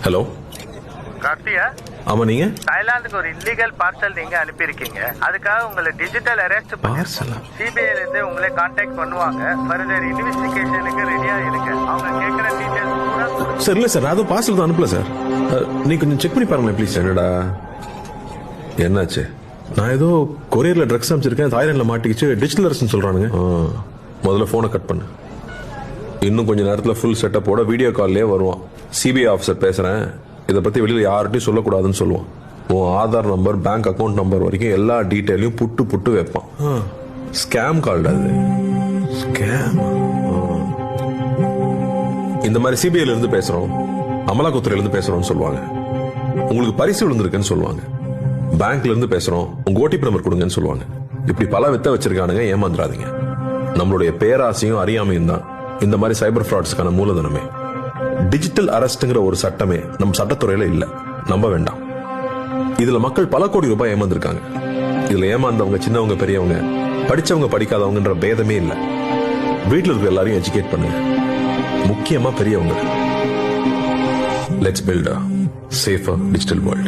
Hello கார்த்தியா, ஆமா நீங்க தாய்லாந்துக்கு ஒரு இல்லீகல் பார்சல் நீங்க அனுப்பியிருக்கீங்க. அதுக்காக உங்களை டிஜிட்டல் அரெஸ்ட் பார்சலா? சிபிஐல இருந்து உங்களை கான்டாக்ட் பண்ணுவாங்க. ஃபர்தர் இன்வெஸ்டிகேஷனுக்கு ரெடியா இருங்க. அவங்க கேட்கிற டீடைல்ஸ் பூரா சார் இல்ல சார், நான் அதுவும் பார்சல் தான் அனுப்பல சார். நீ கொஞ்சம் செக் பண்ணி பாருங்களேன் ப்ளீஸ். என்னடா என்னாச்சு? நான் ஏதோ கொரியர்ல ட்ரக்ஸ் அனுப்பிச்சிருக்கேன், தாய்லாந்துல மாட்டிக்கிச்சு, டிஜிட்டல் அரெஸ்ட்னு சொல்றானுங்க. முதல்ல போனை கட் பண்ணு. இன்னும் கொஞ்ச நேரத்துல ஃபுல் செட்டப்போட வீடியோ கால்லே வருவான். சிபிஐ ஆஃபீஸர் பேசுறேன், இதை பத்தி வெளியில யார்கிட்டையும் சொல்லக்கூடாதுன்னு சொல்லுவான். உன் Aadhaar number, bank account number வரைக்கும் எல்லா டீட்டெயிலையும் புட்டு புட்டு வைப்பான். ஸ்கேம் கால்டு அது. ஸ்கேம். இந்த மாதிரி சிபிஐல இருந்து பேசுறோம், அமலாக்கத்துறையில இருந்து பேசுறோம்னு சொல்லுவாங்க. உங்களுக்கு பரிசு விழுந்திருக்குன்னு சொல்லுவாங்க. பேங்க்ல இருந்து பேசுறோம், உங்க ஓடிபி நம்பர் கொடுங்கன்னு சொல்லுவாங்க. இப்படி பல வித்த வச்சிருக்கானுங்க, ஏமாந்துடாதீங்க. நம்மளுடைய பேராசையும் அறியாமையும் தான் இந்த மாதிரி சைபர் ஃப்ராட்ஸ்க்கான மூலதனமே. டிஜிட்டல் அரெஸ்ட்ங்கிற ஒரு சட்டமே நம்ம சட்டத்துறையில இல்ல, நம்ப வேண்டாம். இதுல மக்கள் பல கோடி ரூபாய் ஏமாந்துருக்காங்க. இதுல ஏமாந்தவங்க சின்னவங்க பெரியவங்க, படிச்சவங்க படிக்காதவங்கன்ற பேதமே இல்ல. வீட்டில் இருக்க எல்லாரையும் எஜுகேட் பண்ணுங்க, முக்கியமா பெரியவங்க. Let's build a safer digital world.